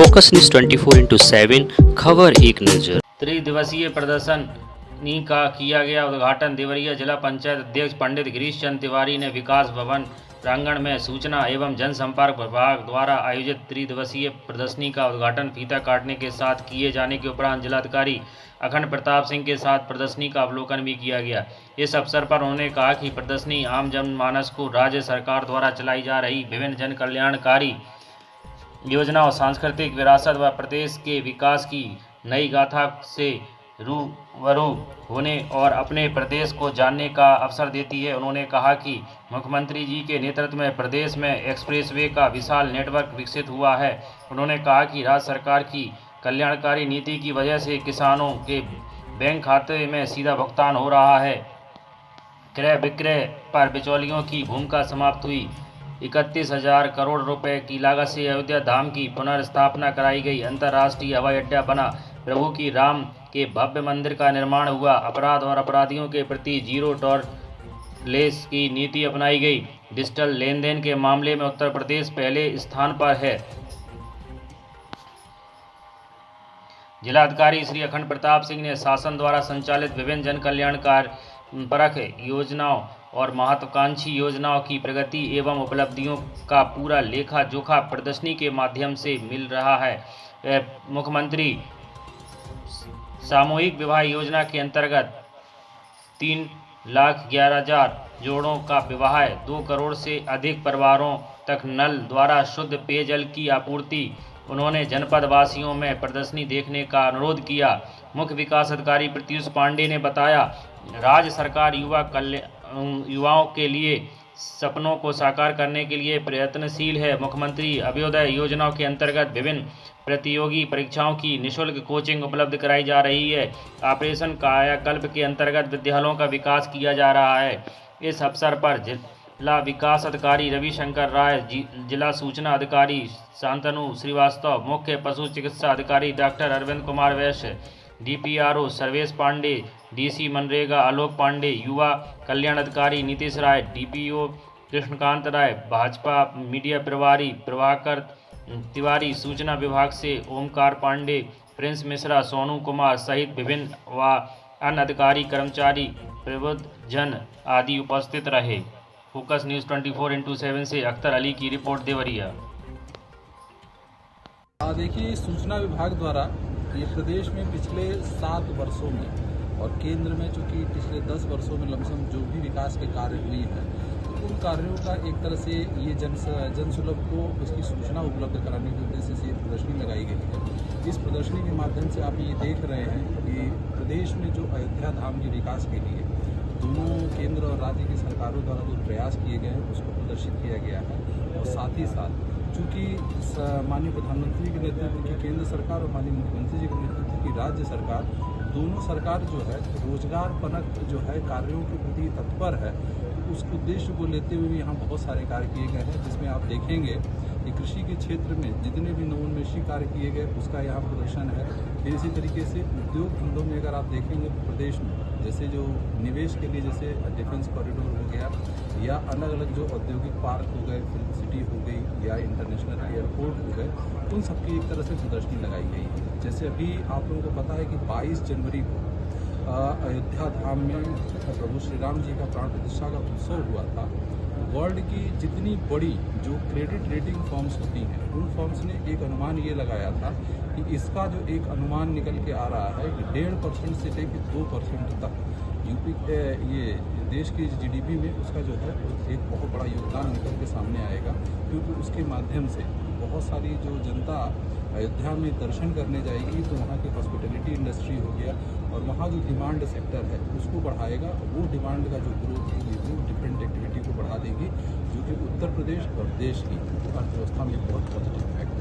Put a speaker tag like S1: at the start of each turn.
S1: Focus news 24/7 खबर एक नज़र।
S2: त्रिदिवसीय प्रदर्शनी का किया गया उद्घाटन। देवरिया जिला पंचायत अध्यक्ष पंडित गिरीश चंद तिवारी ने विकास भवन प्रांगण में सूचना एवं जनसंपर्क विभाग द्वारा आयोजित त्रिदिवसीय प्रदर्शनी का उद्घाटन फीता काटने के साथ किए जाने के उपरांत जिलाधिकारी अखंड प्रताप सिंह के साथ प्रदर्शनी का अवलोकन भी किया गया। इस अवसर पर उन्होंने कहा कि प्रदर्शनी आम जनमानस को राज्य सरकार द्वारा चलाई जा रही विभिन्न जन कल्याणकारी योजना और सांस्कृतिक विरासत व प्रदेश के विकास की नई गाथा से रूबरू होने और अपने प्रदेश को जानने का अवसर देती है। उन्होंने कहा कि मुख्यमंत्री जी के नेतृत्व में प्रदेश में एक्सप्रेसवे का विशाल नेटवर्क विकसित हुआ है। उन्होंने कहा कि राज्य सरकार की कल्याणकारी नीति की वजह से किसानों के बैंक खाते में सीधा भुगतान हो रहा है। क्रय विक्रय पर बिचौलियों की भूमिका समाप्त हुई। 31,000 करोड़ रुपए की लागत से अयोध्या धाम की पुनर्स्थापना कराई गई। अंतर्राष्ट्रीय हवाई अड्डा बना। प्रभु की राम के भव्य मंदिर का निर्माण हुआ। अपराध और अपराधियों के प्रति जीरो टॉलरेंस की नीति अपनाई गई। डिजिटल लेन देन के मामले में उत्तर प्रदेश पहले स्थान पर है। जिलाधिकारी श्री अखंड प्रताप सिंह ने शासन द्वारा संचालित विभिन्न जन कल्याणकारक योजनाओं और महत्वाकांक्षी योजनाओं की प्रगति एवं उपलब्धियों का पूरा लेखा जोखा प्रदर्शनी के माध्यम से मिल रहा है। मुख्यमंत्री सामूहिक विवाह योजना के अंतर्गत 3,11,000 जोड़ों का विवाह, 2 करोड़ से अधिक परिवारों तक नल द्वारा शुद्ध पेयजल की आपूर्ति। उन्होंने जनपद वासियों में प्रदर्शनी देखने का अनुरोध किया। मुख्य विकास अधिकारी प्रत्युष पांडे ने बताया, राज्य सरकार युवाओं के लिए सपनों को साकार करने के लिए प्रयत्नशील है। मुख्यमंत्री अभ्युदय योजनाओं के अंतर्गत विभिन्न प्रतियोगी परीक्षाओं की निःशुल्क कोचिंग उपलब्ध कराई जा रही है। ऑपरेशन कायाकल्प के अंतर्गत विद्यालयों का विकास किया जा रहा है। इस अवसर पर जिला विकास अधिकारी रविशंकर राय, जिला सूचना अधिकारी शांतनु श्रीवास्तव, मुख्य पशु चिकित्सा अधिकारी डॉक्टर अरविंद कुमार वैश्य, DPRO सर्वेश पांडे, DC मनरेगा आलोक पांडे, युवा कल्याण अधिकारी नीतीश राय, DPO कृष्णकांत राय, भाजपा मीडिया प्रभारी प्रभाकर तिवारी, सूचना विभाग से ओमकार पांडे, प्रिंस मिश्रा, सोनू कुमार सहित विभिन्न व अन्य अधिकारी कर्मचारी प्रबुद्ध जन आदि उपस्थित रहे। फोकस न्यूज़ 24/7 से अख्तर अली की रिपोर्ट देवरिया।
S3: देखिए, सूचना विभाग द्वारा ये प्रदेश में पिछले 7 वर्षों में और केंद्र में चूँकि पिछले 10 वर्षों में लमसम जो भी विकास के कार्य हुए हैं, तो उन कार्यों का एक तरह से ये जनसुलभ को उसकी सूचना उपलब्ध कराने के उद्देश्य से ये प्रदर्शनी लगाई गई है। इस प्रदर्शनी के माध्यम से आप ये देख रहे हैं कि प्रदेश में जो अयोध्या धाम के विकास के लिए दोनों केंद्र और राज्य की सरकारों द्वारा जो प्रयास किए गए हैं उसको प्रदर्शित किया गया है। और साथ ही साथ चूँकि माननीय प्रधानमंत्री के नेतृत्व की केंद्र सरकार और माननीय मुख्यमंत्री जी के नेतृत्व की राज्य सरकार, दोनों सरकार जो है रोजगार परक जो है कार्यों के प्रति तत्पर है। तो उस उद्देश्य को लेते हुए यहाँ बहुत सारे कार्य किए गए हैं, जिसमें आप देखेंगे कि कृषि के क्षेत्र में जितने भी नवोन्मेषी कार्य किए गए उसका यहाँ प्रदर्शन है। फिर इसी तरीके से उद्योग धंधों में अगर आप देखेंगे प्रदेश में जैसे जो निवेश के लिए जैसे डिफेंस कॉरिडोर हो गया या अलग अलग जो औद्योगिक पार्क हो गए, फिल्म सिटी हो गई या इंटरनेशनल एयरपोर्ट हो गए, उन सबकी एक तरह से प्रदर्शनी लगाई गई है। जैसे अभी आप लोगों को पता है कि 22 जनवरी को अयोध्या धाम में प्रभु श्री राम जी का प्राण प्रतिष्ठा का उत्सव हुआ था। वर्ल्ड की जितनी बड़ी जो क्रेडिट रेटिंग फर्म्स होती हैं उन फर्म्स ने एक अनुमान ये लगाया था कि इसका जो एक अनुमान निकल के आ रहा है कि 1.5% से लेकर 2% तक यूपी ये देश की GDP में उसका जो है एक बहुत बड़ा योगदान निकल के सामने आएगा, क्योंकि उसके माध्यम से बहुत सारी जो जनता अयोध्या में दर्शन करने जाएगी तो वहाँ की हॉस्पिटलिटी इंडस्ट्री हो गया और वहाँ जो डिमांड सेक्टर है उसको बढ़ाएगा। वो डिमांड का जो ग्रोथ होगी वो डिफरेंट एक्टिविटी को बढ़ा देगी, जो कि उत्तर प्रदेश और देश की अर्थव्यवस्था में बहुत पॉजिटिव इफेक्ट